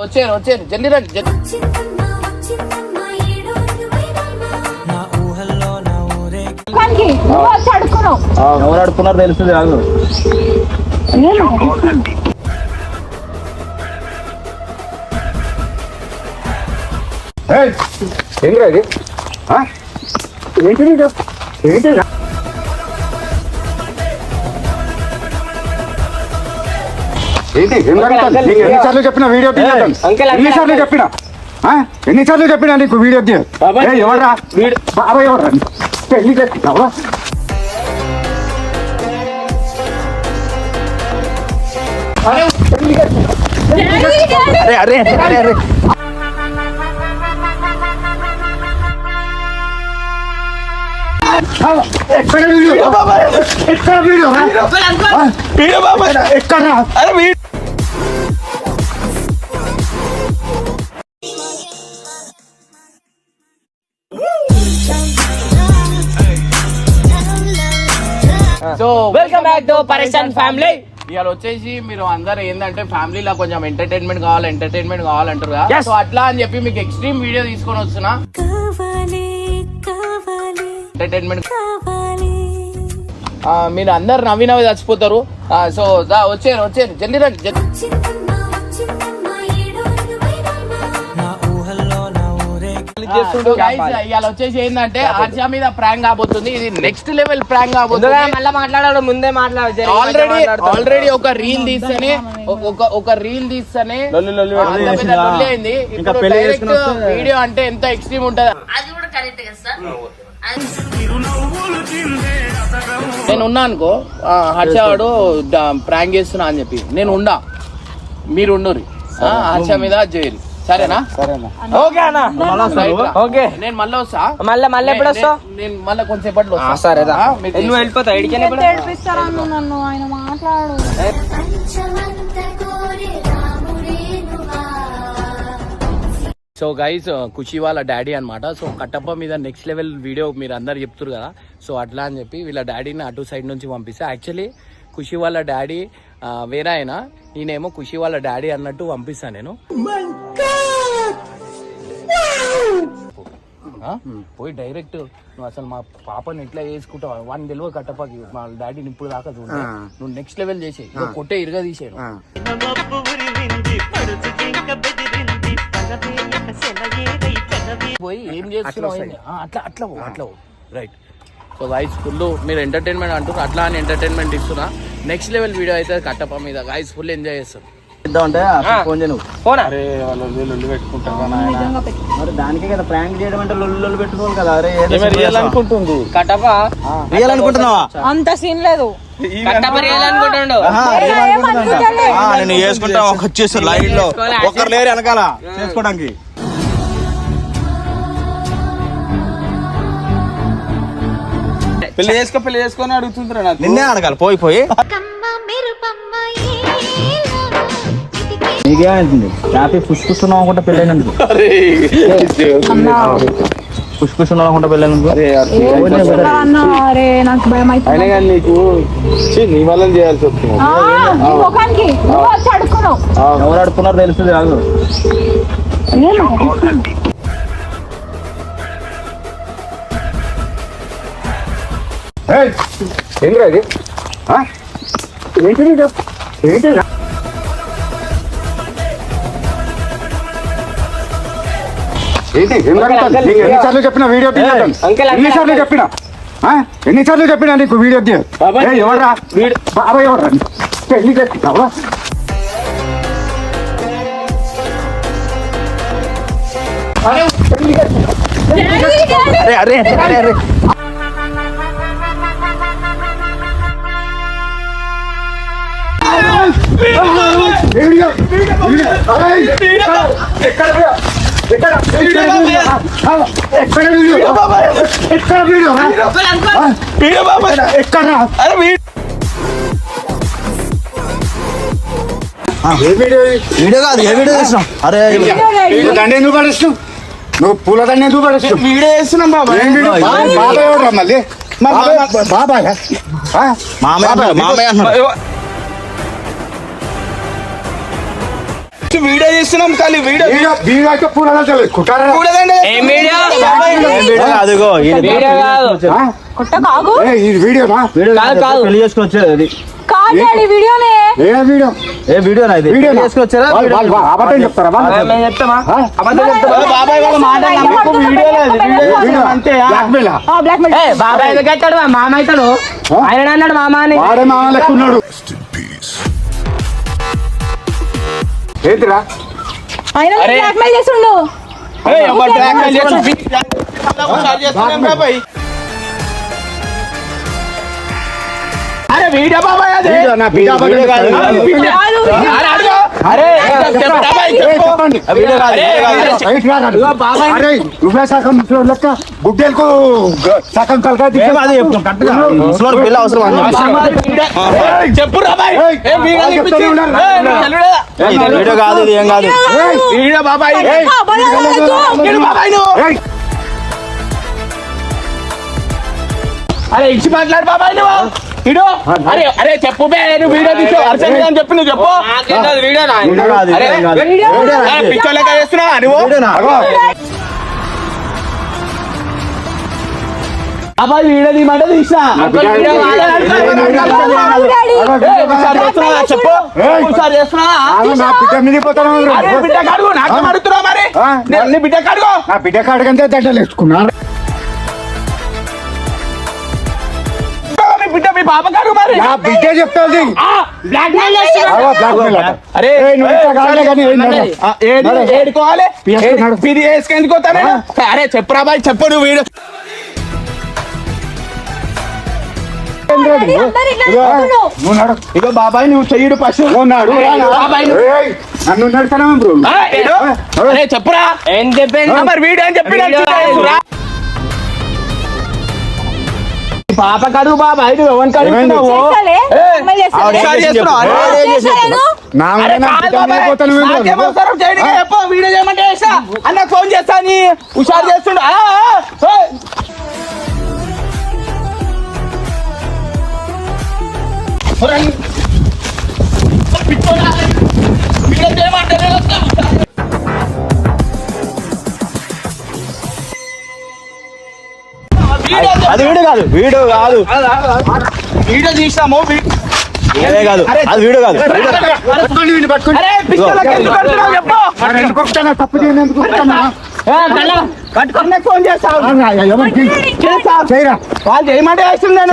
వచ్చారు జల్దీ రా. ఎవరు అడుకున్నారు తెలుస్తుంది కాదు. ఏంటి అది ఏంటి ఎన్నిసార్లు చెప్పిన వీడియో ఎన్నిసార్లు చెప్పినా నీకు వీడియో ఎవరా బాబా ఎవరా పెళ్లి చేస్తున్నావా? అరే ఎక్కడ వీడియో ఎక్కడ వీడియో ఎక్కడ సో వెల్కమ్ బ్యాక్ టు పరేషాన్ ఫ్యామిలీ. ఇవాళ వచ్చేసి మీరు అందరు ఏంటంటే ఫ్యామిలీలో కొంచెం ఎంటర్టైన్మెంట్ కావాలంటారు కదా. సో అట్లా అని చెప్పి మీకు ఎక్స్ట్రీమ్ వీడియో తీసుకొని వస్తున్నా. ఎంటర్టైన్మెంట్ మీరు అందరు నవ్వి చచ్చిపోతారు. సో వచ్చారు జల్దీ రా. ఇవాళ వచ్చేసి ఏంటంటే హర్ష మీద ప్రాంక్ కాబోతుంది. ఇది నెక్స్ట్ లెవెల్ ప్రాంక్ కాబోతుంది. మళ్ళీ మాట్లాడాడు ముందే మాట్లాడు. ఆల్రెడీ ఒక రీల్ తీస్తేనే అయింది. ఇప్పుడు డైరెక్ట్ వీడియో అంటే ఎంత ఎక్స్ట్రీమ్ ఉంటది. నేను ఉన్నా అనుకో, హర్ష వాడు ప్రాంక్ చేస్తున్నా అని చెప్పి నేను ఉండా, మీరు ఉండుర్రి. హర్ష మీద చేయరు, సరేనా? ఓకే అన్న, ఓకే. నేను మళ్ళీ వస్తా. మళ్ళీ ఎప్పుడు వస్తావు? నేను మళ్ళీ కొంచెంసేపట్లో వస్తా. సరే, నువ్వు వెళ్ళిపోతావు. సో గైస్, ఖుషి వాళ్ళ డాడీ అనమాట. సో కట్టప్ప మీద నెక్స్ట్ లెవెల్ వీడియో మీరు అందరు చెప్తారు కదా. సో అట్లా అని చెప్పి వీళ్ళ డాడీని అటు సైడ్ నుంచి పంపిస్తా. యాక్చువల్లీ ఖుషి వాళ్ళ డాడీ వేరే అయినా, నేనేమో ఖుషి వాళ్ళ డాడీ అన్నట్టు పంపిస్తాను నేను. పోయి డైరెక్ట్ నువ్వు అసలు మా పాపని ఎట్లా చేసుకుంటావు వాడిని తెలియదు కట్టప్పకి, మా డాడీని ఇప్పుడు దాకా చూడ, నువ్వు నెక్స్ట్ లెవెల్ చేసే కొట్టే ఇరుగా తీసేను. పోయి ఏం చేస్తున్నావు అట్లా రైట్. సో గైస్, ఫుల్ మీరు ఎంటర్టైన్మెంట్ అంటారు, అట్లా అని ఎంటర్టైన్మెంట్ ఇస్తున్నా. నెక్స్ట్ లెవెల్ వీడియో అయితే కట్టప్ప మీద గైస్ ఫుల్ ఎంజాయ్ చేస్తారు. దానికే కదా ప్రాంక్ చేయడం అంటే లొల్లు పెట్టుకోవాలి కదా. అరే అనుకుంటుంది కట్టప్ప, రియల్ అనుకుంటున్నావా? అంత సీన్ లేదు. నేను చేసుకుంటా వచ్చేసి లైన్ లో ఒకరు లేరు వెనకాల చేసుకోవడానికి. పెళ్లి చేసుకొని అడుగుతుంటారా? నిన్నే అడగాలి పోయి నీకేమైంది? హ్యాపీ పుష్పుస్తున్నావు అనుకుంటా పెళ్ళైనందుకు, పుష్పుస్తున్నావు అనుకుంటా పెళ్ళైనందుకు. అయినా కానీ నీకు నీ వల్ల చేయాల్సి వస్తుంది. ఎవరు అడుకున్నారు తెలుస్తుంది కాదు. ఏంటి అది ఏంటి ఎన్నిసార్లు చెప్పిన వీడియో ఎన్నిసార్లు చెప్పినా నీకు వీడియో ఎవరా బాబా ఎవరా పెళ్లి చేస్తున్నావా? అరే వీడియో కాదు, ఏ వీడియో చేసినావు? అరే దండ ఎందుకు పడేస్తున్నావు? నువ్వు పూల దండ ఎందుకు పడేస్తున్నావు? వీడియో చేస్తున్నాం బాబాయ్. బాబాయ్ ఎవరు మళ్ళీ? బాబాయ్ మామయ్య వీడియో చేస్తున్నాం ఖాళీ వీడియో వీడియో అయితే పూల కుట్టారా ఏం వీడియో అదిగో వీడియో కాదు కొట్ట కాగు ఇది వీడియోనా కాదు పెళ్లి చేసుకొచ్చేది అది కాదు డాడీ వీడియోనే ఏ వీడియో ఏ వీడియో నా ఇది వీడియో చేసుకొచ్చారా అబద్ధం చెప్తారా మేము చెప్తామా బాబాయ్ వాళ్ళ మాట నమ్మకు వీడియో లేదు అంతే బ్లాక్మెయిల్ బ్లాక్ మెయిల్ బాబాయ్ ఎందుకు అవుతాడు మామ అవుతాడు ఆయన అన్నాడు మామ అని వాడే మామ లెక్క ఉన్నాడు ఏంటిరా ఆయన బ్లాక్ మెయిల్ చేస్తుండు అరే వీడియో బాబాయ్ అది వీడియో నా బిడ్డ అబద్ధం కాదు అరే అరే నువ్వే సగం ముసలోడు లెక్క గుడ్డెలకు సగం కలగా పిల్ల అవసరం చెప్పు వీడియో కాదు ఇది ఏం కాదు వీడియో బాబాయ్ బాబాయ్ అరే ఇచ్చి మాట్లాడు బాబాయ్ నువ్వు ఇడు అరే అరే చెప్పు నువ్వు వీడియో తీసు అర్చన అని చెప్పి నువ్వు చెప్పు పిచ్చో లెక్క చేస్తున్నావా నువ్వు అబ్బాయి వీడియో తీయమంటే తీసినా చెప్పు ఒకసారి చేస్తున్నావా నా బిడ్డ మిగిలిపోతాను బిడ్డ కాడుగు నాకు అడుగుతున్నావు మరి బిడ్డ కాడుగో నా బిడ్డ కాడకంటే దండలు వేసుకున్నాను బిడ్డ మీ పాప కాడు మరి నా బిడ్డ చెప్తాది అరే ఏడుకోవాలి ఇది వేసుకెందుకు పోతానే అరే చెప్పురా బాయ్ చెప్పు నువ్వు వీడు నువ్వు నడు ఇగో బాబాయ్ నువ్వు చెయ్యడు పశు నాడు నన్ను నడుతానా బ్రో అరే చెప్పురా ఏం చెప్పాను మరి వీడు అని చెప్పి పాప కడుగు బాబాయ్ నువ్వు ఎవరిని కడుగుతున్నావు వీడియో చేయమంటే అన్న ఫోన్ చేస్తా నీ హుషారు చేస్తుండ వీడియో చేయమంటే అది వీడియో కాదు వీడియో తీసాము కాదు అది వీడియో కాదు తప్పు చేయనందుకు ఫోన్ చేస్తావు వాళ్ళు చేయమంటే వేస్తున్నాను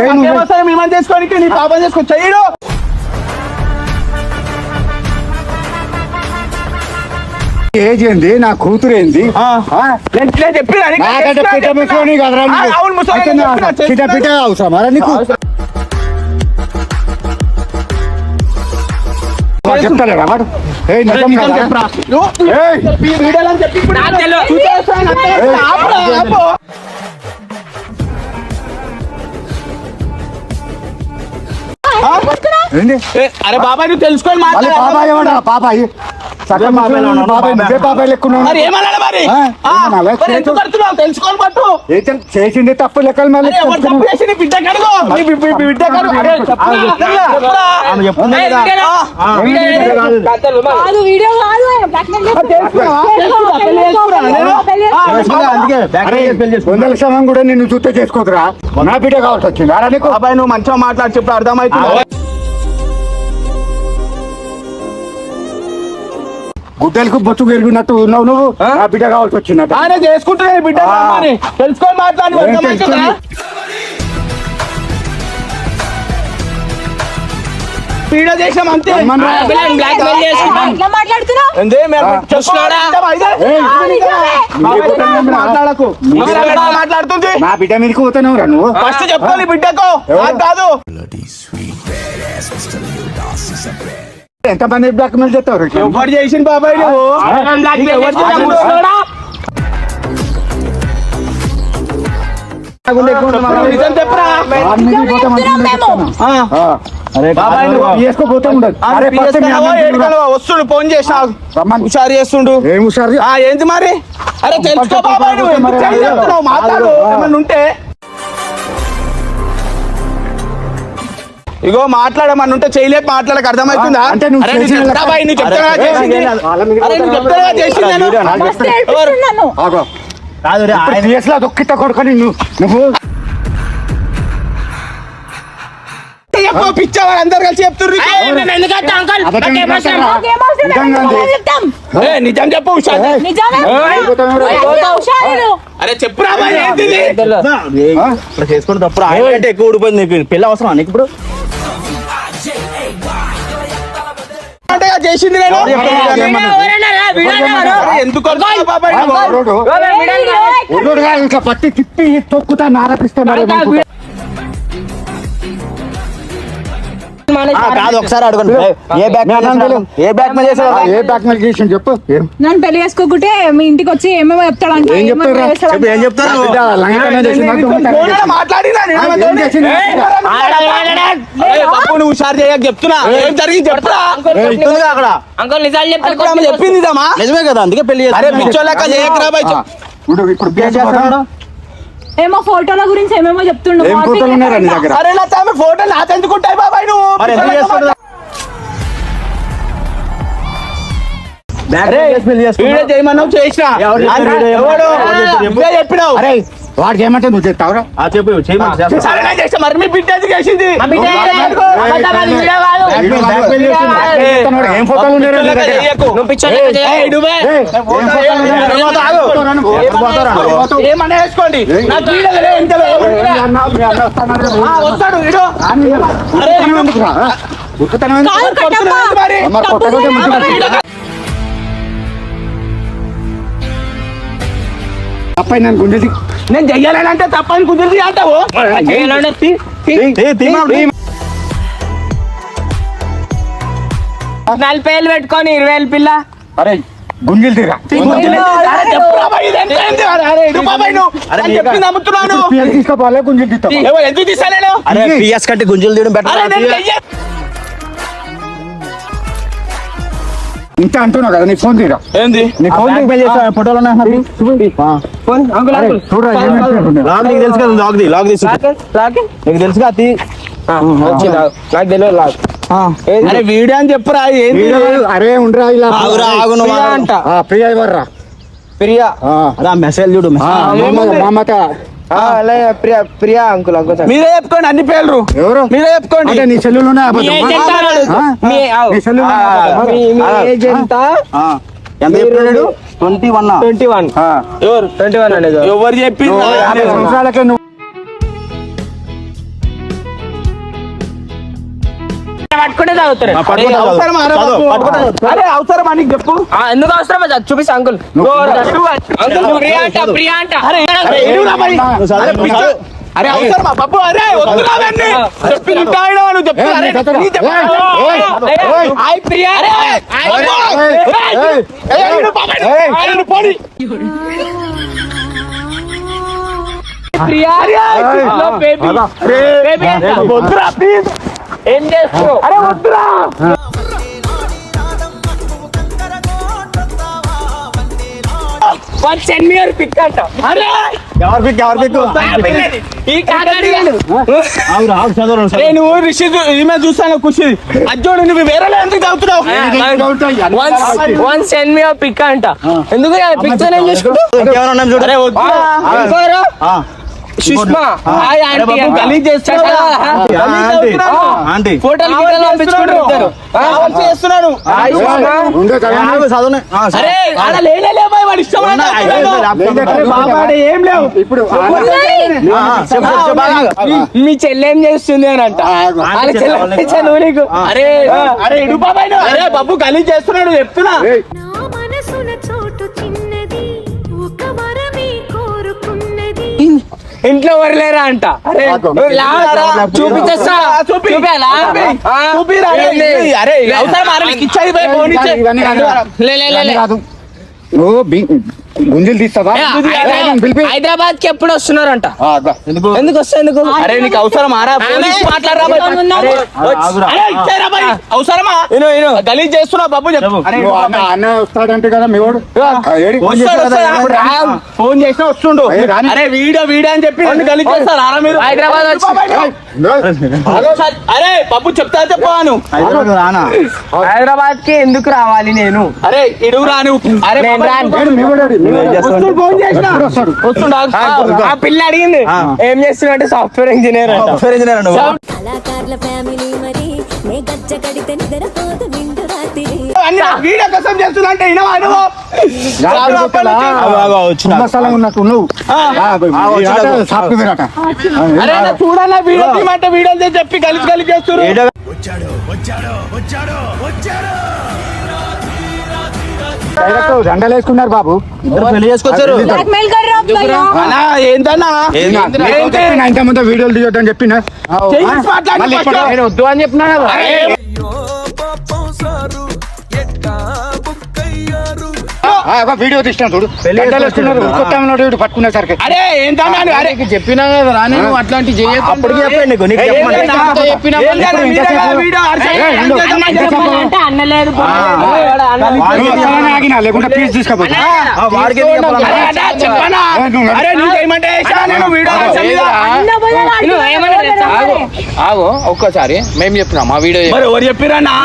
మేమని చేసుకోనికి నీ పాపం చేసుకొని చేయడు ఏజ్ ఏంది నా కూతురు ఏంది నేను చెప్పి పిట అవసరమా నీకు చెప్తారా వాడు అరే బాబాయ్ నువ్వు తెలుసుకోవాలి బాబాయ్ ఏమన్నా బాబాయ్ బాబాయ్ లెక్కున్నావు మరి ఏమన్నాడు మరి ఎందుకు కడుతున్నావు తెలుసుకోవాలి పట్టు చేసింది తప్పు లెక్కలు మళ్ళీ ఎవరు తప్పు చేసి నీ బిడ్డ కడుగు బిడ్డ కడుగు అరే కాదు వీడియో కాదు బ్లాక్ మెయిల్ 100 లక్షం కూడా నిన్ను చూస్తే చేసుకోదురా నా బిడ్డ కావాల్సి వచ్చింది అరా నీకు బాబాయ్ నువ్వు మంచిగా మాట్లాడి చెప్పు అర్థమవుతుంది గుడ్డలకు బొచ్చు పెరిగినట్టు ఉన్నావు నువ్వు నా బిడ్డ కావాల్సి వచ్చిందట ఆయన చేసుకుంటున్నా బిడ్డ తెలుసుకొని మాట్లాడి వీడియో చేసాం అంతే బ్లాక్ మెయిల్ చేసుకుంటాం ఎట్లా మాట్లాడుతున్నావు మాట్లాడకు మాట్లాడుతుంది నా బిడ్డ మీదకి పోతున్నావు రా నువ్వు ఫస్ట్ చెప్పుకోవాలి బిడ్డకు కాదు ఎంతమంది బ్లాక్ మెయిల్ చేస్తావు ఎవరు చేసిన బాబాయ్ నువ్వు వేసుకోపోతే ఉండదు వస్తుండు ఫోన్ చేసినా హుషారు చేస్తుండు ఏం హుషారు ఏంటి మరి అరే తెలుసుకో బాబాయ్ నువ్వు ఎందుకు చెప్తున్నావు మాట్లాడు ఏమన్నా ఉంటే ఇగో మాట్లాడమని ఉంటే చేయలేక మాట్లాడక అర్థమవుతుందా? అంటే నువ్వు అరే నువ్వు చేసిన చెప్తావా బాయ్, నువ్వు చెప్తావా చేసింది? అరే నువ్వు చెప్తావా చేసింది నేను? మస్తు ఏడిపిస్తుంది నన్ను. ఆగో. కాదు రే, ఇప్పుడు ఆయన- DS లో దొక్కిత కొడుకొని నువ్వు చెప్పు, పిచ్చావా అందరు కలిసి చెప్తుర్రు నీకు. అబద్ధం మాట్లాడరా? నాకేం అవసరం లేదు, నిజంగా మేము అండి. చెప్తాం. నిజం చెప్పు ఉషా. నిజమే. ఎంత హుషారు. అరే చెప్పురా బాయ్, ఏంటిది? ఆ? ఇప్పుడు చేసుకుంటే తప్పుడు ఆయన అంటే ఎక్కువ ఊడిపోయింది నీకు. పెళ్ళి అవసరం నీకు ఇప్పుడు అంటే చేసింది నేను. అరే, ఎందుకు కొడతావు బాబాయ్ నువ్వు? రోడ్డు. రోడ్డుగా ఇట్లా పట్టి తిప్పి తొక్కుతా నారపిస్తే మరి ఏమనుకుంటా? కాదు ఒకసారి అడగండి. ఏ బ్యాక్ ఏ బ్యాక్ మీద చేసావు? ఏ బ్యాక్ మెయిల్ చేసిండు చెప్పు. నన్ను పెళ్లి చేసుకోకుంటే మీ ఇంటికి వచ్చి ఏమేమో చెప్తాడంట. ఏం ఏమేమో చెప్తారా? చేస్తాడంట. చెప్పు, ఏం చెప్తారు? బిడ్డ, లంగటనే చేసిండు, నాకు దొంగతనం ఫోన్లో చేసిండు. మాట్లాడినా నేను ఏం ఏమంటావు? చేసిండు? ఏయ్, బాబు నువ్వు హుషారు చేయక చెప్తున్నా. ఏం జరిగింది చెప్తున్నా. చెప్తుందిగా అక్కడ. అంకుల్ నిజాలు అది ఇప్పుడు ఆమె చెప్పింది ఇదమ్మా. నిజమే కదా, అందుకే పెళ్లి. అరే పిచ్చోళ్ళక చేయకరా బాయ్. ఇప్పుడు కేసు పోతాడు. ఏమో ఫోటోల గురించి ఏమేమో చెప్తుండు. ఏం ఫోటోలు ఉన్నారా నీ దగ్గర? అరే నా ఆమె ఫోటో నాతో ఎందుకుంటాయి బాబాయ్ నువ్వు? వీడియో చేయమన్నావు చేసినా. ఎవడు? నువ్వే చెప్పినావు. అరే వాడు చేయమంటే నువ్వు చెప్తావురా? సరే నేను చేస్తా. మరి మీ బిడ్డ ఎందుకు చేసింది? ఏం ఫోటోలు ఉన్నారా నీ దగ్గర? నువ్వు పిచ్చోళ్ళ ఏయ్, నువ్వే. ఏయ్, ఏం ఫోటోలు ఉన్నారా? తర్వాత ఆగు. పోతారా? ఏమన్నా వేసుకోండి. నాకు వీడియో లేదు, ఇంకా లేదు. వస్తాడు వీడు. అరే కాదు కట్టప్ప. మరి తప్పై నన్ను గుండెది నేను చెయ్యాలంటే తప్పని కుదిరి అంటావు. నలభై వేలు పెట్టుకొని 20,000 పిల్ల. అరే గుంజలు తీరా తీసుకోపోలే గుంజలు తీస్తావు ఎందుకు తీసాను? అరే పిఎస్ కంటే గుంజలు తీయడం బెటర్. ఇంత అంటున్నావు కదా నీ ఫోన్ తీరా ఏంది నీ ఫోన్ ఫోటోలు చూడరా ఏమంటున్నావు? లాగ్ నీకు తెలుసు కదా, లాగ్ తీసు నీకు తెలుసుగా తీ. నాకు తెలియదు లాగ్. అరే వీడియో అని చెప్పురా. ఏంది అరే ఉండరా ఇలా ఆగురా, ఆగు నువ్వు ప్రియా అంట ప్రియా ఇవర్రా ప్రియా అదే మెసేజ్ చూడు. మామత ప్రియా అంకుల్ మీరే చెప్పుకోండి అన్ని పేర్లు. ఎవరు మీరే చెప్పుకోండి. అంటే నీ సెల్లులోనే మీ ఏజ్ ఎంత? ఎంత చెప్పాడు? 21. 21. ఎవరు 21 అనేది ఎవరు చెప్పింది? 50 సంవత్సరాలకే నువ్వు పట్టుకుంటే తాగుతారు. అవసరమా రా బాబు? అరే అవసరమా నీకు చెప్పు. ఎందుకు అవసరం చూపిస్తా అంకుల్. ప్రియా అంట. అరే ఏడురా మరి. అరే పిచ్చ- అరే అవసరమా బాబు? అరే వద్దురావన్నీ చెప్పి ఉంటాడు నువ్వు చెప్పు. అరే నీ చెప్పు. హాయ్ ప్రియా. ప్రియా వద్దురా ప్లీజ్. ఏం చేస్తున్నావు? అరే వద్దురా. సెండ్ మీ యువర్ పిక్ అంట. అరే ఎవరు పిక్ ఈ కాకాడి అరే నువ్వు రిషి ఈమె చూస్తాను ఖుషి అజ్జోడు నువ్వు వేరే ఎందుకు చదువుతున్నావు? One send me your pic అంట. ఎందుకు పిక్చర్ ఏం చేసుకుంటూ ఇంకేమైనా చూడు. అరే వద్దురా. ఇంకోరు సుష్మా హాయ్ అరే ఆంటీ బాబు గలీజ్ చేస్తున్నావు. గలీజ్ చేస్తున్నావు. ఆంటీ ఫోటోలు గిటోలు పంపించుకుంటారు. కావాల్సి చేస్తున్నాను. హాయ్ సుష్మా. ఉండే కదా చదువునే. అరే ఆడ లేలే బాయ్ వాడు ఇష్టం బాబాడే ఏం లేవు. ఇప్పుడు మీ చెల్లె ఏం చేస్తుంది అని అంట. వాళ్ళ చెల్లె చదువు నీకు. అరే అరే ఇడు బాబాయ్ అరే బాబు గలీజ్ చేస్తున్నాడు చెప్తున్నా. నా మనసున చోటు చిన్నది ఒక వరమే కోరుకున్నది ఇంట్లో వరలేరా అంట. అరే చూపించేస్తా. చూపించాలా? చూపిరా. అరే అవసరం అరే ఇచ్చాయి పోయి ఫోన్ ఇచ్చే. లే కాదు నువ్వు గుంజలు తీస్తావా పిలిపి హైదరాబాద్ కి ఎప్పుడు వస్తున్నారంట. ఎందుకు వస్తా ఎందుకు? అరే నీకు అవసరం ఆరా మాట్లాడరా అవసరమా? గలీజ్ చేస్తున్నావు బాబు చెప్పు. అన్న వస్తాడంటే కదా మీ వాడు ఫోన్ చేసినా వస్తుండు. అరే వీడియో అని చెప్పి నన్ను గలీజ్ చేస్తారు ఆరా మీరు. హైదరాబాద్ వచ్చి అరే బాబు చెప్తా చెప్పాను. హైదరాబాద్ కి ఎందుకు రావాలి నేను? అరే ఇడుగు రాను. అరే నేను రాను. ఫోన్ చేసిన వస్తుండా? ఆ పిల్ల అడిగింది ఏం చేస్తున్నా అంటే సాఫ్ట్వేర్ ఇంజనీర్ అంట. కళాకారుల ఫ్యామిలీ మరి నే గజ్జ కడితే నిద్రపోదు నిండు రాత్రి వీడియో కోసం చేస్తున్నా అంటే స్థలం ఉన్నట్టు నువ్వు సాఫ్ట్వేర్ అట. అరే చూడన్నా వీడియో తీయమంటే వీడియో చెప్పి కలిసి చేస్తున్నారు. దండలు వేసుకున్నారు బాబు. పెళ్లి చేసుకొచ్చారు. బ్లాక్మెయిల్ कर रहा भैया అన్నా ఏంటన్నా ఇంత ముందు వీడియోలు తీయొద్దని చెప్పిన నేను వద్దు అని చెప్పినా కదా. వీడియో తీస్తాను చూడు. దండలు వేసుకున్నారు కొత్త పట్టుకునేసరికి. అరే ఏంటన్నా అరే చెప్పినా కదా రా, నేను అట్లాంటి అప్పుడు చెప్పండి నీకు చెప్పినా అంటే అన్నలేదు ఆగినా లేకుంటే ప్లీజ్ తీసుకోపోతా. చెప్పనా అరే నువ్వేమంటే నేను వీడియో ఆగో ఒక్కసారి మేము చెప్పినాం ఆ వీడియో మరి ఎవరు చెప్పిరన్నా?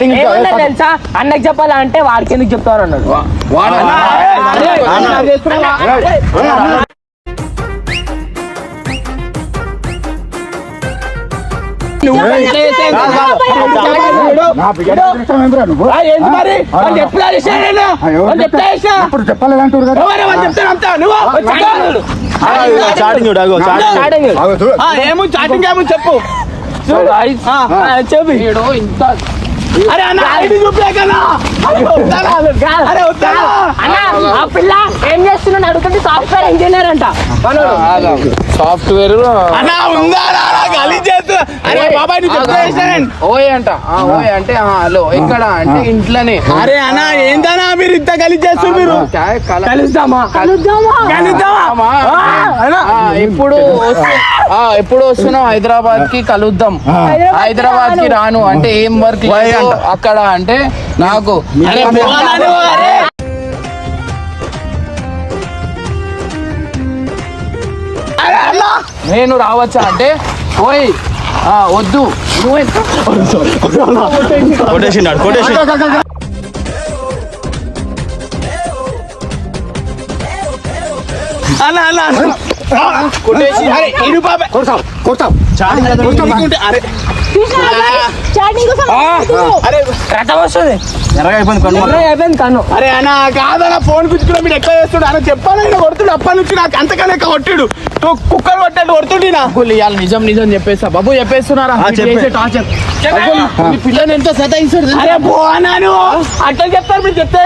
ఏమన్నా తెలుసా? అన్నకి చెప్పాలంటే వాడికి ఎందుకు చెప్తారు అన్నాడు. ఏంటి మరి వాళ్ళు ఎప్పుడు అరిసినా నేను? వాళ్ళు చెప్తా చేసినా? ఇప్పుడు చెప్పలేదంటారు కదా. ఎవరు వాళ్ళు చెప్తాను అంతా నువ్వు చాటింగ్ చూడు ఏమో చాటింగ్ ఏమో చెప్పు. చెప్పి ఇంత అరే అన్న ఐడి చూపించకనా? అరే వస్తానా? అన్న ఆ పిల్ల ఏం చేస్తున్నాడు అడుగుతుంటే సాఫ్ట్వేర్ ఇంజనీర్ అంట. సాఫ్ట్వేర్ అన్నా ఉందా గలీజ్ చేస్తూ. అరే బాబాయ్ నువ్వు చెప్తా చేసినా? ఓయ్ అంట ఓయ్ అంటే హలో ఎక్కడ అంటే ఇంట్లోనే. అరే అన్న ఏందన్నా మీరు ఇంత గలీజ్ చేస్తారు మీరు? కలుద్దామా? ఎప్పుడు వస్తున్నావు హైదరాబాద్ కి కలుద్దాం. హైదరాబాద్ కి రాను అంటే ఏం వర్క్ అక్కడ అంటే నాకు నేను రావచ్చా అంటే ఓయ్ వద్దు కొటేషన్ అన్న అన్న కొట్టేసి అరే ఇడు బాబాయ్ కొడతావు అరే చాటింగ్ కోసం అరే రథం వస్తుంది. ఎర్రగా అయిపోయింది కన్ను. అరే అన్న కాదన్న ఫోన్ గుచ్చుకున్నా మీరు ఎక్కువ చేస్తుడు అన్న చెప్పాను నేను కొడుతుడు అప్పటి నుంచి నాకు అంతకన్నా ఎక్కువ కొట్టాడు కుక్కర్ కొట్టాడు కొడుతుండినా ఇవాళ నిజం నిజం చెప్పేస్తా బాబు చెప్పేస్తున్నారా టార్చర్ పిల్లని ఎంత సతాయిస్తాడు. అరే పోనాను అట్లా చెప్తారు మీరు చెప్తే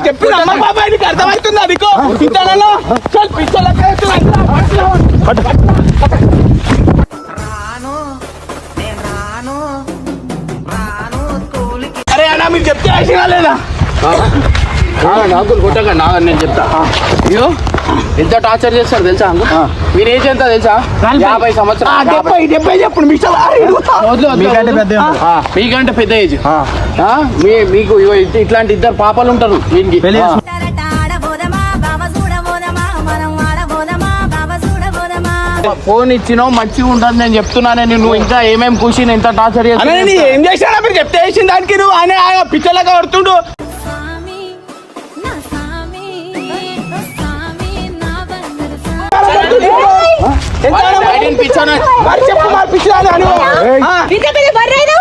చెప్పిన అమ్మ బాబాయ్ నీకు అర్థమవుతుందా నీకు పిచ్చలలో అరే అన్న మీరు చెప్తే వేసినా లేదా? నాకు కొట్టకండి నేను చెప్తా. అయ్యో ఎంత టార్చర్ చేస్తారు తెలుసా? మీరు ఏజ్ ఎంత తెలుసా? 50 సంవత్సరాలు. 70 చెప్పండి మీకంటే పెద్ద ఏజ్. మీకు ఇట్లాంటి ఇద్దరు పాపలు ఉంటారు దీనికి. ఫోన్ ఇచ్చినావు మంచిగా ఉంటుంది నేను చెప్తున్నాను. నువ్వు ఇంకా ఏమేమి కూర్చుని ఎంత టార్చర్ చేస్తాను. ఏం చేసినా మీరు చెప్తే వేసిన దానికి నువ్వు ఆయన పిచ్చలాగా కొడుతుండు.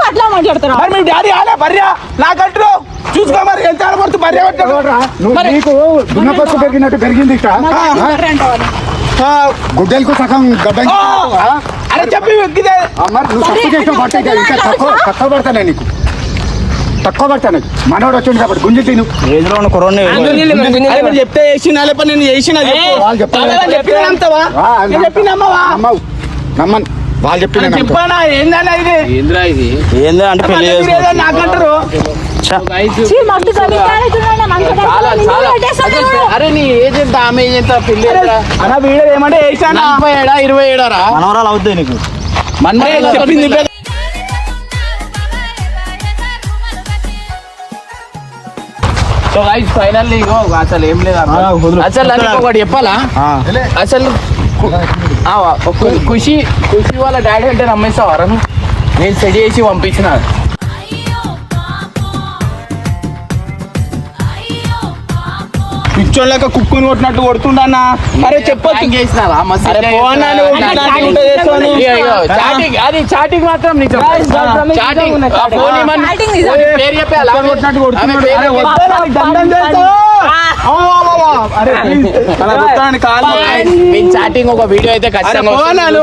అట్లా మాట్లాడుతున్నా మరి మీ డాడీ ఆలే బర్రె నాకంటారు చూసుకో మరి ఎంత ఆడబడుతూ బర్రె నీకు దున్నపచ్చు పెరిగినట్టు పెరిగింది ఇక్కడ. గుడ్డలకు సగం గడ్డ. అరే చెప్పి మరి నువ్వు తప్పు చేసిన పట్ట ఇంకా తక్కువ పడతానే నీకు తక్కువ పడతాను. మనోడు వచ్చింది కాబట్టి గుంజి తిను. ఏజ్లో ఉన్న కుర్రోడ్ని చెప్తే వేసిన లేకపోతే నేను వేసిన వాళ్ళు నమ్మను వాళ్ళు చెప్పిన చెప్పానా ఏందన్నా ఇది ఏంద్రా ఇది? ఏందా అంటే పెళ్లి నాకంటారు. అరే నీ ఏజ్ ఎంత ఆమె ఏజ్ ఎంత పెళ్లి వీడియో ఏమంటే వేసానా 27 27 రా మనవరాలు అవుతాయి నీకు. చెప్పింది సో గైస్ ఫైనల్లీ అసలు ఏం లేదు అసలు నాకు ఒకటి చెప్పాలా అసలు ఖుషి వాళ్ళ డాడీ అంటే నమ్మేస్తావారా నేను సెట్ చేసి పంపించిన పిచ్చోళ్ళక కుక్కుని కొట్టినట్టు కొడుతుండన్నా. అరే చెప్పొచ్చు చేసినావా అది చాటింగ్ మాత్రం నిజం. చాటింగ్ ఫోన్ Chatting నిజం. పేరు చెప్పాలా కొట్టినట్టు కొడుతున్నాడు. ఆమె పేరు అరే చెప్పాలా? వద్దా నాకు దండం చేస్తా. అరే please, అలా కొట్టాలని కాదు. మీ చాటింగ్ ఒక వీడియో అయితే ఖచ్చితంగా అరే వస్తుంది. పోనాను.